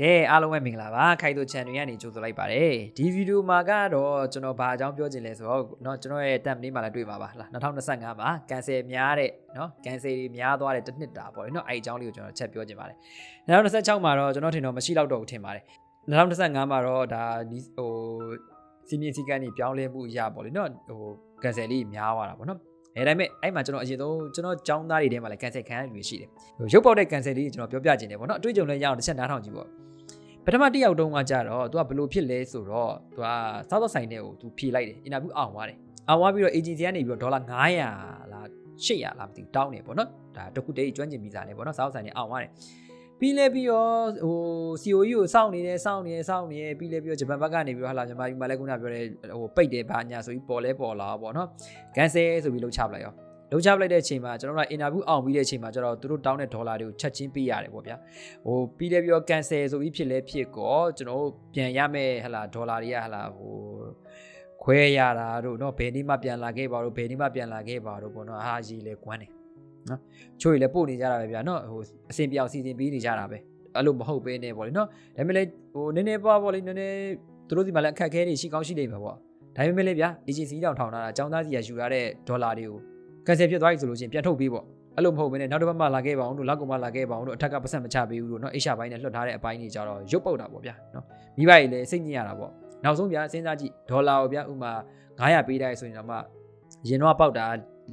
ကဲအားလုံးပဲမင်္ဂလာပါခိုင်တို channel ကနေကြိုဆိုလိုက်ပါတယ်ဒီဗီဒီယိုမှာကတော့ကျွန်တော်ဘာအကြောင်းပြောချင်လဲဆိုတော့เนาะကျွန်တော်ရဲ့ temp လေးမှာလည်းတွေ့ပါပါလား2025မှာ cancel များတဲ့เนาะ cancel တွေများသွားတဲ့တစ်နှစ်တာပေါ့လေเนาะအဲ့အကြောင်းလေးကိုကျွန်တော်ချက်ပြောချင်ပါတယ်2026မှာတော့ကျွန်တော်ထင်တော့မရှိတော့ဘူးထင်ပါတယ်2025မှာတော့ဒါဟိုစီမင်းစီကန်းကြီးပြောင်းလဲမှုရပေါ့လေเนาะဟို cancel လေးများသွားတာပေါ့เนาะအဲ့ဒါပေမဲ့အဲ့မှာကျွန်တော်အရင်ဆုံးကျွန်တော်ចောင်းသားတွေထဲမှာလည်း cancel ခံရလူတွေရှိတယ်ရုပ်ပေါက်တဲ့ cancel လေးကျွန်တော်ပြောပြချင်တယ်ပေါ့နော်အတွေ့အကြုံလည်းရအောင်တစ်ချက်နားထောင်ကြည့်ပေါ့ပထမတစ်ယောက်တုန်းကကြတော့ तू ကဘယ်လိုဖြစ်လဲဆိုတော့ तू ကစောက်တော့ဆိုင်တဲ့ကို तू ဖြေလိုက်တယ် interview အောင်သွားတယ်အောင်သွားပြီးတော့ agency ကနေပြီးတော့ဒေါ်လာ900လား800လားမသိဘူးတောင်းတယ်ပေါ့နော်ဒါတခုတည်းကျွမ်းကျင်ဗီဇာနဲ့ပေါ့နော်စောက်ဆိုင်နဲ့အောင်သွားတယ်ပြီးလဲပြီးတော့ဟို COE ကိုစောင့်နေတယ်ပြီးလဲပြီးတော့ဂျပန်ဘက်ကနေပြီးတော့ဟာလာမြန်မာပြည်မှာလည်းခုနပြောတဲ့ဟိုပိတ်တယ်ဘာညာဆိုပြီးပေါ်လာပေါ့နော် cancel ဆိုပြီးလှုပ်ချပလိုက်ရောလှုပ်ချပလိုက်တဲ့အချိန်မှာကျွန်တော်တို့ interview အောင်ပြီးတဲ့အချိန်မှာကျတော့သူတို့တောင်းတဲ့ဒေါ်လာတွေကိုချက်ချင်းပေးရတယ်ပေါ့ဗျာဟိုပြီးလဲပြီးတော့ cancel ဆိုပြီးဖြစ်လဲဖြစ်ကောကျွန်တော်တို့ပြန်ရမယ်ဟာလာဒေါ်လာတွေကဟာလာဟိုခွဲရတာတို့เนาะဘယ်နေ့မှပြန်လာခဲ့ပါတို့ပေါ့နော်ဟာကြီးလဲကွမ်းတယ်နော်ချိုးရလဲပို့နေကြတာပဲဗျာနော်ဟိုအစင်ပြောင်စီစဉ်ပေးနေကြတာပဲအဲ့လိုမဟုတ်ပဲနေပေါ့လေနော်ဒါပေမဲ့လေဟိုနည်းနည်းပေါ့လေနည်းနည်းသူတို့ဒီမှာလည်းအခက်အခဲတွေရှိကောင်းရှိနေမှာပေါ့ဒါပေမဲ့လေဗျာ agency တောင်ထောင်ထားတာအကြောင်းသားစီကယူရတဲ့ဒေါ်လာတွေကို cancel ဖြစ်သွားပြီဆိုလို့ချင်းပြန်ထုတ်ပေးပေါ့အဲ့လိုမဟုတ်ဘဲနဲ့နောက်တစ်ပတ်မှလာခဲ့ပါအောင်တို့လောက်ကောင်မှလာခဲ့ပါအောင်တို့အထက်ကပတ်စံမချပေးဘူးတို့နော် HR ဘိုင်းနဲ့လွှတ်ထားတဲ့အပိုင်းတွေကြတော့ရုပ်ပုတ်တာပေါ့ဗျာနော်မိဘကြီးလည်းစိတ်ညစ်ရတာပေါ့နောက်ဆုံးဗျာစဉ်းစားကြည့်ဒေါ်လာကိုဗျာဥမာ900ပေးတိုင်းဆိုရင်တော့မှရင်တော့ပေါက်တာ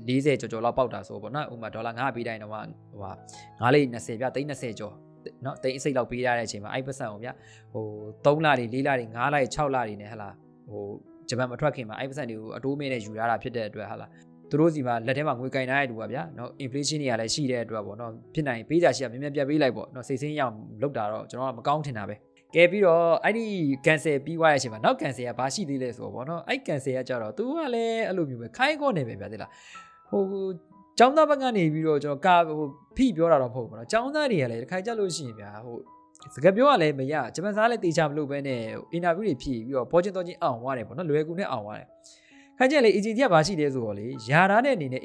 40ကျော်လောက်ပေါက်တာဆိုပေါ့နော်ဥမာဒေါ်လာ900ပေးတိုင်းတော့မှဟိုဟာ9လေး20ဗျာ320ကျော်နော်တိတ်အစိတ်လောက်ပေးရတဲ့အချိန်မှာအဲ့ပတ်စံအောင်ဗျာဟို3လတွေ4လတွေ5လတွေ6လတွေနဲ့ဟလာဟိုဂျပန်မထွက်ခင်မှာအဲ့ပတ်စံတွေကိုအတိုးမဲနဲ့ယူရတာဖြစ်တဲ့အတွက်ဟလာသူတို့စီမှာလက်ထဲမှာငွေကင်ထားရတူပါဗျာနော် inflation တွေကလည်းရှိတဲ့အတွက်ပေါ့နော်ဖြစ်နိုင်ပေးကြရှိရမြင်မြန်ပြတ်ပေးလိုက်ပေါ့နော်စိတ်ဆင်းရအောင်လုပ်တာတော့ကျွန်တော်ကမကောင်းထင်တာပဲကဲပြီးတော့အဲ့ဒီ cancel ပြီးသွားတဲ့အချိန်မှာနောက် cancel ကဘာရှိသေးလဲဆိုတော့ပေါ့နော်အဲ့ cancel ကကြတော့သူကလည်းအဲ့လိုမျိုးပဲခိုင်းခေါ်နေပဲဗျာသိလားဟိုကျောင်းသားဘက်ကနေပြီးတော့ကျွန်တော်ကာဟိုဖိပြောတာတော့မဟုတ်ဘူးပေါ့နော်ကျောင်းသားတွေကလည်းတစ်ခါကြလို့ရှိရင်ဗျာဟိုစကားပြောရလဲမရဂျပန်စားလည်းတေချာမလုပ်ဘဲနဲ့ interview တွေဖြည့်ပြီးတော့ပေါ်ချင်းတော့ချင်းအောင်သွားတယ်ပေါ့နော်လွယ်ကူနဲ့အောင်သွားတယ်ခိုင်းချက်လေ agency ကဘာရှိလဲဆိုတော့လေယာသားတဲ့အနေနဲ့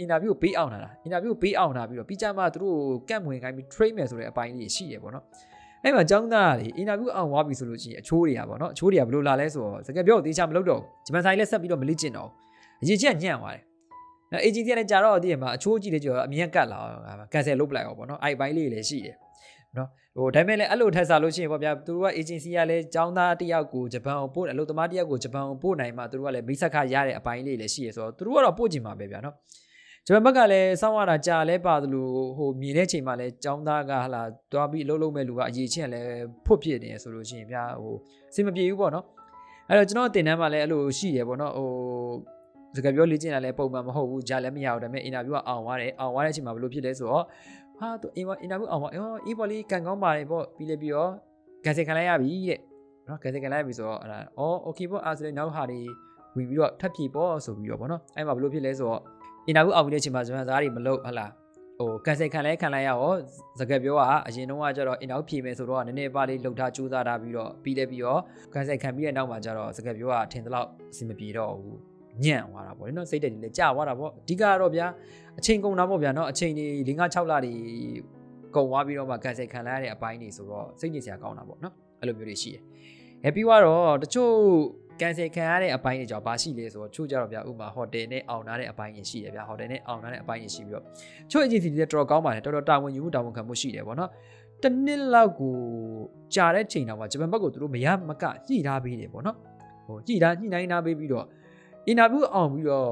interview ပေးအောင်တာinterview ပေးအောင်တာပြီးတော့ပြီးကြမှာသူတို့ကန့်ဝင်ခိုင်းပြီး train မယ်ဆိုတဲ့အပိုင်းလေးရှိတယ်ပေါ့နော်အဲ့မှာကျောင်းသားလေ interview အောင်သွားပြီဆိုလို့ရှိရင်အချိုးတွေကပေါ့နော်အချိုးတွေကဘယ်လိုလာလဲဆိုတော့စကားပြောတေချာမလုပ်တော့ဂျပန်ဆိုင်လည်းဆက်ပြီးတော့မလေ့ကျင့်တော့အရင်ချက်ညံ့သွားတယ်နော် agency ကလည်းကြာတော့ဒီမှာအချိုးကြီးလေးကျော်အမြင်ကတ်လာ cancel လုပ်ပလိုက်အောင်ပေါ့နော်အဲ့ဘိုင်းလေးလည်းရှိတယ်နော်ဟိုဒါပေမဲ့လည်းအဲ့လိုထက်စားလို့ရှိရင်ပေါ့ဗျာသူတို့က agency ကလည်းကျောင်းသားတစ်ယောက်ကိုဂျပန်ကိုပို့အလုပ်သမားတစ်ယောက်ကိုဂျပန်ကိုပို့နိုင်မှသူတို့ကလည်းမိတ်ဆက်ခရတဲ့အပိုင်းလေးလည်းရှိရဆိုတော့သူတို့ကတော့ပို့ကြည့်မှာပဲဗျာနော်ဂျပန်ဘက်ကလည်းစောင့်ရတာကြာလဲပါသလိုဟိုမြင်တဲ့ချိန်မှာလည်းကျောင်းသားကဟလာတွားပြီးအလုပ်လုပ်မဲ့လူကအရေးချင်းလည်းဖွတ်ဖြစ်နေဆိုလို့ရှိရင်ဗျာဟိုအဆင်မပြေဘူးပေါ့နော်အဲ့တော့ကျွန်တော်တင်တန်းမှာလည်းအဲ့လိုရှိတယ်ပေါ့နော်ဟိုစကားပြောလေ့ကျင့်တာလည်းပုံမှန်မဟုတ်ဘူးကြာလည်းမရဘူးဒါပေမဲ့ interview ကအောင်သွားတဲ့အချိန်မှာဘယ်လိုဖြစ်လဲဆိုတော့ဟာသူ interview အောင်ပါအေးပေါ်လေးကန်ကောင်းပါတယ်ပေါ့ပြီးလဲပြီးတော့ cancel ခံလိုက်ရပြီတဲ့နော် cancel ခံလိုက်ရပြီဆိုတော့အဲ့ဒါokay ပေါ့အဲ့ဆိုရင်နောက်ဟာတွေဝင်ပြီးတော့ထပ်ဖြည့်ပေါ့ဆိုပြီးတော့ဗောနော်အဲ့မှာဘယ်လိုဖြစ်လဲဆိုတော့ interview အောင်ပြီးတဲ့အချိန်မှာဂျပန်သားတွေမလုပ်ဟလာဟို cancel ခံလိုက်ရရောစကားပြောကအရင်တော့ကကျတော့ interview ဖြည့်မယ်ဆိုတော့နည်းနည်းပါလေးလှုပ်ထားကြိုးစားထားပြီးတော့ပြီးလဲပြီးတော့ cancel ခံပြီးတဲ့နောက်မှာကျတော့စကားပြောကထင်သလောက်အဆင်မပြေတော့ဘူးညံ့သွားတာပေါ့နော်စိတ်တက်ကြီးလည်းကြာသွားတာပေါ့အဓိကတော့ဗျာအချိန်ကုန်တာပေါ့ဗျာနော်အချိန်တွေ5-6လတွေကုန်သွားပြီးတော့မှ cancel ခံလိုက်ရတဲ့အပိုင်းတွေဆိုတော့စိတ်ညစ်စရာကောင်းတာပေါ့နော်အဲ့လိုမျိုးတွေရှိတယ်ပြီးတော့တချို့ cancel ခံရတဲ့အပိုင်းတွေကြောင့်ဘာရှိလဲဆိုတော့ချို့ကြတော့ဗျာဥပမာ hotel နဲ့အောင်ထားတဲ့အပိုင်းတွေရှိတယ်ဗျာ hotel နဲ့အောင်ထားတဲ့အပိုင်းတွေရှိပြီးတော့ချို့ agency တွေတော်တော်ကောင်းပါတယ်တော်တော်တာဝန်ယူမှုတာဝန်ခံမှုရှိတယ်ပေါ့နော်တစ်နှစ်လောက်ကိုကြာတဲ့ချိန်တောင်မှဂျပန်ဘက်ကိုသူတို့မရမကညှိထားပေးတယ်ပေါ့နော်ဟိုညှိနှိုင်းထားပေးပြီးတော့interview အောင်ပြီးတော့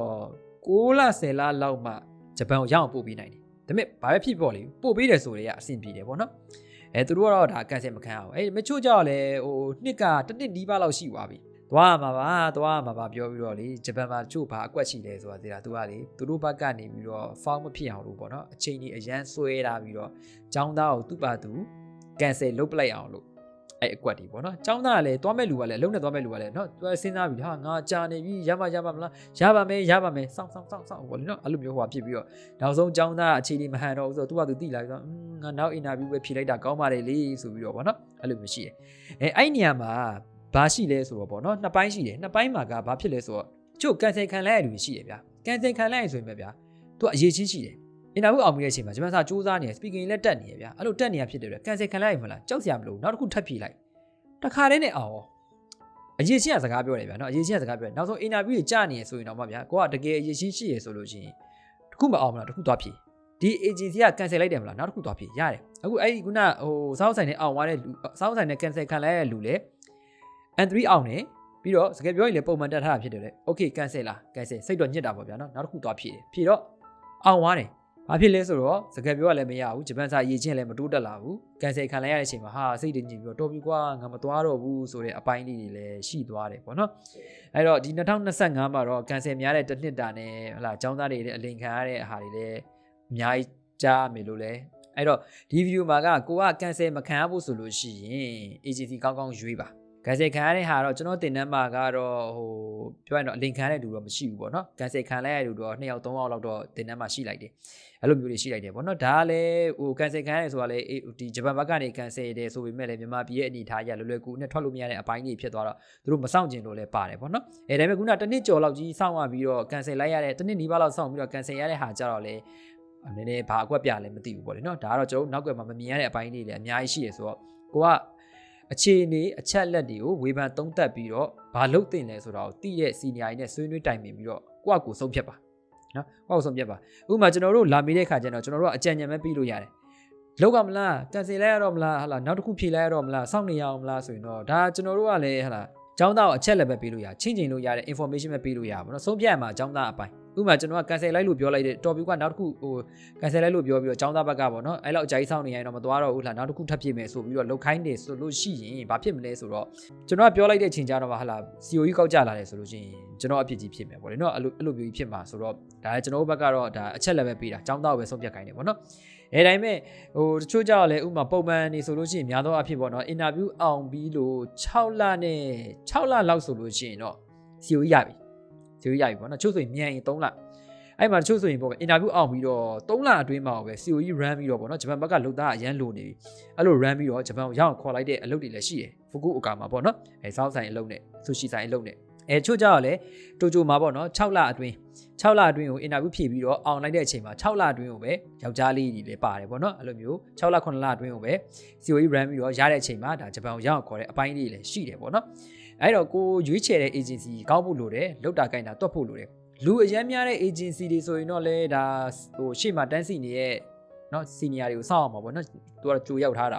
6လ10လလောက်မှဂျပန်ကိုရအောင်ပို့ပေးနိုင်တယ်ဒါပေမဲ့ဘာပဲဖြစ်ပေါ့လေပို့ပေးတယ်ဆိုရဲအဆင်ပြေတယ်ပေါ့နော်သူတို့ကတော့ဒါ cancel မခံအောင်မချို့ကြောက်လဲဟိုနှစ်ကတစ်နှစ်ဒီးပါလောက်ရှိသွားပြီသွားမှာပါပြောပြီးတော့လေဂျပန်မှာချို့ဘာအကွက်ရှိလဲဆိုတာသိတာသူကလေသူတို့ဘက်ကနေပြီးတော့ form မဖြစ်အောင်လို့ပေါ့နော်အချိန်ကြီးအရန်ဆွဲထားပြီးတော့ចောင်းသားကိုသူ့ပါသူ cancel လုပ်ပလိုက်အောင်လို့အဲ့အကွက်ဒီပေါ့နော်ចောင်းသားကလည်းသွားမဲ့လူကလည်းအလုံးနဲ့သွားမဲ့လူကလည်းနော်သူစဉ်းစားပြီးဟာငါကြာနေပြီရပါမလားရပါမယ်စောင့်ပေါ့လေနော်အဲ့လိုမျိုးဟိုဖြစ်ပြီးတော့နောက်ဆုံးចောင်းသားအခြေအနေမဟန်တော့ဘူးဆိုတော့သူကသူတိလာပြီးတော့ငါနောက် interview ပဲဖြေလိုက်တာကောင်းပါတယ်လေဆိုပြီးတော့ပေါ့နော်အဲ့လိုမျိုးရှိတယ်အဲ့နေရာမှာဘာရှိလဲဆိုတော့ပေါ့နော်နှစ်ပိုင်းရှိတယ်နှစ်ပိုင်းမှာကဘာဖြစ်လဲဆိုတော့ချို့ cancel ခံလိုက်ရလူရှိတယ်ဗျာ cancel ခံလိုက်ရဆိုရင်ပဲဗျာသူကအရေးချင်းရှိတယ် အင်တာဗျူးအောင်ပြီးတဲ့အချိန်မှာဂျပန်စာစူးစမ်းနေတယ် speaking လည်းတက်နေရဗျာအဲ့လိုတက်နေရဖြစ်တယ်ဗျာ cancel ခံလိုက်ရမလားကြောက်စရာမလိုနောက်တစ်ခုထပ်ဖြေလိုက်တခါတည်းနဲ့အောင်အရေးချင်းစကားပြောတယ်ဗျာနော်အရေးချင်းစကားပြောနောက်ဆုံး interview ကြီးကြာနေရဆိုရင်တော့မှဗျာကိုကတကယ်အရေးချင်းရှိရဆိုလို့ရှိရင်တခုမအောင်မလားတခုသွားဖြေဒီ agency က cancel လိုက်တယ်မလားနောက်တစ်ခုသွားဖြေရတယ်အခုအဲ့ဒီခုနစောင်းဆိုင်နဲ့အောင်သွားတဲ့စောင်းဆိုင်နဲ့ cancel ခံလိုက်ရတဲ့လူလေ N3 အောင်နေပြီးတော့စကားပြောရင်လည်းပုံမှန်တက်ထားတာဖြစ်တယ်လေ okay cancel လား cancel စိတ်တော့ညစ်တာပေါ့ဗျာနော်နောက်တစ်ခုသွားဖြေတယ်ဖြေတော့အောင်သွားတယ်ဘာဖြစ်လဲဆိုတော့စကားပြောရလည်းမရဘူးဂျပန်စာရေးချင်းလည်းမတိုးတက်လာဘူး cancel ခံလိုက်ရတဲ့အချိန်မှာဟာစိတ်တည်ငြိမ်ပြီးတော့တော်ပြီကွာငါမသွားတော့ဘူးဆိုတဲ့အပိုင်းလေးတွေလည်းရှိသွားတယ်ပေါ့နော်အဲ့တော့ဒီ2025မှာတော့ cancel များတဲ့တစ်နှစ်တာနဲ့ဟလာចောင်းသားတွေလည်းအလင်ခံရတဲ့အားတွေလည်းအများကြီးကြားမယ်လို့လဲအဲ့တော့ဒီဗီဒီယိုမှာကကိုက cancel မခံရဖို့ဆိုလို့ရှိရင် agency ကောင်းကောင်းရွေးပါcancel ခံရတဲ့ဟာတော့ကျွန်တော်တင်တန်းမှာကတော့ပြောရရင်တော့အလင်ခံရတဲ့လူတော့မရှိဘူးပေါ့နော် cancel ခံလိုက်ရတဲ့လူတော့2ယောက်3ယောက်လောက်တော့တင်တန်းမှာရှိလိုက်တယ်အဲ့လိုမျိုးတွေရှိလိုက်တယ်ပေါ့နော်ဒါကလည်းcancel ခံရတယ်ဆိုတာလေဒီဂျပန်ဘက်ကနေ cancel တယ်ဆိုပေမဲ့လည်းမြန်မာပြည်ရဲ့အနေအထားအရလွယ်လွယ်ကူနဲ့ထွက်လို့မရတဲ့အပိုင်းတွေဖြစ်သွားတော့သူတို့မစောင့်ကျင်လို့လည်းပါတယ်ပေါ့နော်ဒါပေမဲ့ခုနတစ်နှစ်ကျော်လောက်ကြီးစောင့်ရပြီးတော့ cancel လိုက်ရတဲ့တစ်နှစ်နီးပါးလောက်စောင့်ပြီးတော့ cancel ရတဲ့ဟာကြတော့လေနည်းနည်းဘာအကွက်ပြလဲမသိဘူးပေါ့လေနော်ဒါကတော့ကျွန်တော်နောက်ကွယ်မှာမမြင်ရတဲ့အပိုင်းတွေလည်းအများကြီးရှိရဆိုတော့ကိုကအခြေအနေအချက်လက်တွေကိုဝေဖန်သုံးသပ်ပြီးတော့ဘာလုပ်တင်လဲဆိုတာကိုသိတဲ့ senior တွေနဲ့ဆွေးနွေးတိုင်ပင်ပြီးတော့ကိုယ့်အကူဆုံးဖြတ်ပါနော်ကိုယ့်အကူဆုံးဖြတ်ပါဥပမာကျွန်တော်တို့လာမေးတဲ့ခါကျတော့ကျွန်တော်တို့ကအကြံဉာဏ်ပဲပြီးလို့ရတယ်လောက်ကမလား cancel လိုက်ရတော့မလားဟာလားနောက်တစ်ခုဖြေလိုက်ရတော့မလားစောင့်နေရအောင်မလားဆိုရင်တော့ဒါကျွန်တော်တို့ကလည်းဟာလားចောင်းသားကိုအချက်လက်ပဲပေးလို့ရချင်းချင်းလို့ရတဲ့ information ပဲပေးလို့ရပါဘောနော်ဆုံးဖြတ်ရမှာចောင်းသားအပိုင်းဥပမာကျွန်တော်က cancel လိုက်လို့ပြောလိုက်တဲ့ topic ကနောက်တစ်ခုcancel လိုက်လို့ပြောပြီးတော့ចောင်းသားဘက်ကပေါ့နော်အဲ့လောက်အကြိုက်ဆောင်နေရင်တော့မသွားတော့ဘူးလားနောက်တစ်ခုထပ်ဖြည့်မယ်ဆိုပြီးတော့လောက်ခိုင်းတယ်ဆိုလို့ရှိရင်ဘာဖြစ်မလဲဆိုတော့ကျွန်တော်ကပြောလိုက်တဲ့အချိန်ကျတော့ဟာလား COE ကောက်ကြလာတယ်ဆိုလို့ရှိရင်ကျွန်တော်အဖြစ်ကြီးဖြစ်မယ်ပေါ့လေနော်အဲ့လိုမျိုးကြီးဖြစ်မှာဆိုတော့ဒါကျွန်တော်ဘက်ကတော့ဒါအချက်လက်ပဲပေးတာចောင်းသားကိုပဲဆုံးဖြတ်ခိုင်းတယ်ပေါ့နော်အဲ့တိုင်းမဲ့တချို့ကြောက်လဲဥပမာပုံမှန်နေဆိုလို့ရှိရင်များသောအားဖြင့်ပေါ့နော် interview အောင်ပြီးလို့6လလောက်ဆိုလို့ရှိရင်တော့ COE ရပြီCOE ရပြီပေါ့နော်ချို့ဆိုရင်မြန်ရင်3လအဲ့မှာချို့ဆိုရင်ပေါ့ interview အောင်ပြီးတော့3လအတွင်းမှာပဲ COE run ပြီးတော့ပေါ့နော်ဂျပန်ဘက်ကလုတ်သားအရန်လိုနေပြီအဲ့လို run ပြီးတော့ဂျပန်ကိုရအောင်ခေါ်လိုက်တဲ့အလုပ်တွေလည်းရှိတယ်ဖူကူအိုကာမှာပေါ့နော်စောင်းဆိုင်အလုပ်နဲ့ဆူရှီဆိုင်အလုပ်နဲ့ချို့ကြောက်လဲတိုကျိုမှာပေါ့နော်6လအတွင်းကို interview ဖြည့်ပြီးတော့အောင်လိုက်တဲ့အချိန်မှာ6လအတွင်းကိုပဲယောက်ျားလေးတွေလည်းပါတယ်ပေါ့နော်အဲ့လိုမျိုး6လ9လအတွင်းကိုပဲ COE run ပြီးတော့ရတဲ့အချိန်မှာဒါဂျပန်ကိုရအောင်ခေါ်တဲ့အပိုင်းလေးလည်းရှိတယ်ပေါ့နော်အဲ့တော့ကိုရွေးချယ်တဲ့ agency ကောက်ဖို့လိုတယ်လုတ်တာကိုင်တာတွက်ဖို့လိုတယ်လူအရမ်းများတဲ့ agency တွေဆိုရင်တော့လေဒါရှေ့မှာတန်းစီနေတဲ့เนาะ senior တွေကိုစောင့်အောင်ပါပေါ့เนาะသူကကြိုရောက်ထားတာ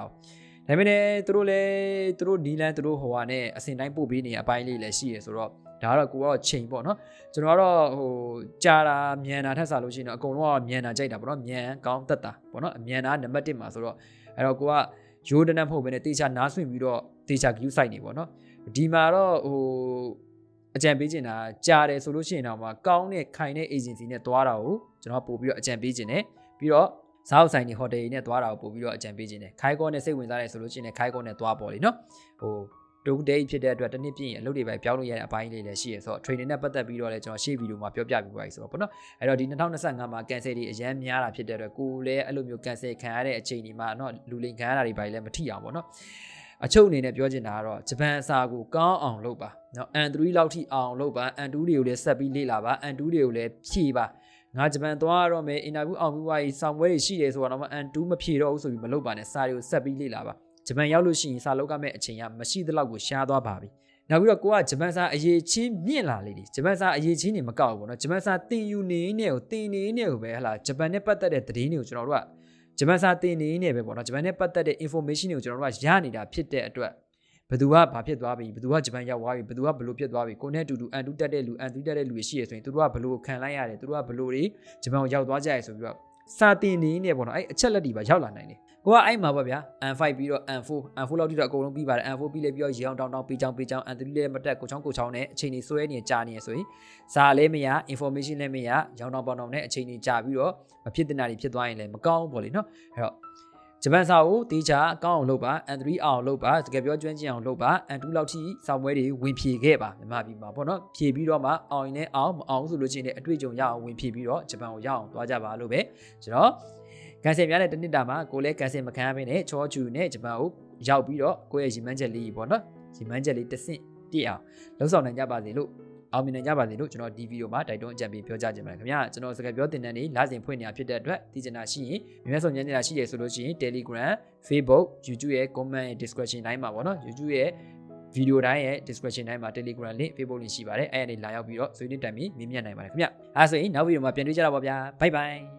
ဒါပေမဲ့သူတို့နီလန်သူတို့ဟိုဟာနဲ့အစင်တိုင်းပို့ပေးနေတဲ့အပိုင်းလေးလည်းရှိရဆိုတော့ဒါကတော့ကိုကတော့ချိန်ပေါ့เนาะကျွန်တော်ကတော့ကြာတာမြန်တာထက်စားလို့ရှိရင်တော့အကုန်လုံးကမြန်တာကြိုက်တာပေါ့เนาะမြန်ကောင်းသက်တာပေါ့เนาะအမြန်တာနံပါတ်1မှာဆိုတော့အဲ့တော့ကိုကရိုးတနက်မဟုတ်ဘဲနဲ့တေချာနားဆွင့်ပြီးတော့တေချာ queue site နေပေါ့เนาะဒီမှာတော့အကြံပေးချင်တာကြားတယ်ဆိုလို့ရှိရင်တော့မှကောင်းတဲ့ခိုင်တဲ့ agency နဲ့သွားတာကိုကျွန်တော်ပို့ပြီးတော့အကြံပေးချင်တယ်ပြီးတော့ဇာတ်ဆိုင်တွေဟိုတယ်တွေနဲ့သွားတာကိုပို့ပြီးတော့အကြံပေးချင်တယ်ခိုင်ကောနဲ့စိတ်ဝင်စားတယ်ဆိုလို့ရှိရင်ခိုင်ကောနဲ့သွားပေါ်လေနော်တူဒေးဖြစ်တဲ့အတွက်တစ်နှစ်ပြည့်ရင်အလုပ်တွေပဲပြောင်းလို့ရတဲ့အပိုင်းလေးလည်းရှိရဆိုတော့ training နဲ့ပတ်သက်ပြီးတော့လည်းကျွန်တော်ရှေ့ဗီဒီယိုမှာပြောပြပြီးပါပြီဆိုတော့ပေါ့နော်အဲ့တော့ဒီ2025မှာ cancel တွေအရန်များတာဖြစ်တဲ့အတွက်ကိုလည်းအဲ့လိုမျိုး cancel ခံရတဲ့အချိန်ဒီမှာเนาะလူလိမ်ခံရတာတွေဘာလည်းမထိအောင်ပေါ့နော်အချုပ်အနေနဲ့ပြောချင်တာကတော့ဂျပန်အစာကိုကောင်းအောင်လုပ်ပါเนาะ N3 လောက်ထိအောင်လုပ်ပါ N2 တွေကိုလည်းဆက်ပြီးလေ့လာပါ N2 တွေကိုလည်းဖြည့်ပါငါဂျပန်သွားရတော့မယ် interview အောင်ပြီးွားရေးဆောင်ပွဲတွေရှိတယ်ဆိုတော့မှ N2 မဖြည့်တော့ဘူးဆိုပြီးမလုပ်ပါနဲ့စာတွေကိုဆက်ပြီးလေ့လာပါဂျပန်ရောက်လို့ရှိရင်စာလုပ်ရမယ့်အချိန်ကမရှိသလောက်ကိုရှားသွားပါပြီနောက်ပြီးတော့ကိုကဂျပန်စာအရေးချင်းမြင့်လာလေဒီဂျပန်စာအရေးချင်းနေမကောက်ဘူးပေါ့နော်ဂျပန်စာသင်ယူနေနေကိုသင်နေနေကိုပဲဟလာဂျပန်နဲ့ပတ်သက်တဲ့သတင်းတွေကိုကျွန်တော်တို့ကဂျပန်စာသင်နေနေပဲပေါ့နော်ဂျပန်နဲ့ပတ်သက်တဲ့ information တွေကိုကျွန်တော်တို့ကရနေတာဖြစ်တဲ့အတွက်ဘယ်သူကဘာဖြစ်သွားပြီဘယ်သူကဂျပန်ရောက်သွားပြီဘယ်သူကဘလို့ဖြစ်သွားပြီကိုနဲ့အတူတူ N2 တက်တဲ့လူ N3 တက်တဲ့လူတွေရှိရဆိုရင်သူတို့ကဘလို့ခံလိုက်ရတယ်သူတို့ကဘလို့တွေဂျပန်ကိုရောက်သွားကြရဆိုပြီးတော့စာတင်နေနေပေါ့နော်အဲ့အချက်လက်တွေပါရောက်လာနိုင်တယ်ကိုကအဲ့မှာပေါ့ဗျာ N5 ပြီးတော့ N4 လောက်ထိတော့အကုန်လုံးပြီးပါတယ် N4 ပြီးလေပြီးတော့ရေအောင်တောင်းပေးချောင်း N3 လည်းမတက်ကိုချောင်းနဲ့အချိန်ကြီးဆွဲနေကြာနေဆိုရင်စာလည်းမရ information လည်းမရရောင်းတောင်းပေါင်းနဲ့အချိန်ကြီးကြာပြီးတော့မဖြစ်တဲ့နာတွေဖြစ်သွားရင်လည်းမကောင်းဘူးပေါ့လေနော်အဲ့တော့ဂျပန်စာကိုတေချာကောင်းအောင်လုပ်ပါ N3 အောင်လုပ်ပါတကယ်ပြောကျွမ်းကျင်အောင်လုပ်ပါ N2 လောက်ထိစာမွဲတွေဝင်ဖြည့်ခဲ့ပါမြန်မာပြည်မှာပေါ့နော်ဖြည့်ပြီးတော့မှအောင်ရင်လည်းအောင်မအောင်ဆိုလို့ချင်းလည်းအတွေ့အကြုံရအောင်ဝင်ဖြည့်ပြီးတော့ဂျပန်ကိုရအောင်သွားကြပါလို့ပဲကျွန်တော်ကန်ဆယ်များတဲ့တနစ်တာမှာကိုလည်းကန်ဆယ်မခံရဘဲနဲ့ချောချူနဲ့ဂျပန်ကိုရောက်ပြီးတော့ကိုယ့်ရဲ့ရီမန်းချက်လေးပေါ့နော်ရီမန်းချက်လေးတစ်ဆင့်ပြည့်အောင်လှုပ်ဆောင်နိုင်ကြပါစေလို့ အောင်မြင်နိုင်ကြပါစေလို့ကျွန်တော်ဒီဗီဒီယိုမှာတိုက်တွန်းအကြံပေးပြောကြားချင်ပါတယ်ခင်ဗျာကျွန်တော်စကားပြောသင်တန်းတွေလစဉ်ဖွင့်နေတာဖြစ်တဲ့အတွက်သိချင်တာရှိရင်မြတ်စွာဘုရားညနေတာရှိတယ်ဆိုလို့ရှိရင် Telegram Facebook YouTube ရဲ့ comment description တိုင်းမှာပေါ့နော် YouTube ရဲ့ဗီဒီယိုတိုင်းရဲ့ description တိုင်းမှာ Telegram link Facebook link ရှိပါတယ်အဲ့ဒါလေးလာရောက်ပြီးတော့ဆွေးနွေးတိုင်ပြီးမြင်မြတ်နိုင်ပါတယ်ခင်ဗျာအဲဆိုရင်နောက်ဗီဒီယိုမှာပြန်တွေ့ကြတာပါဗျာ bye bye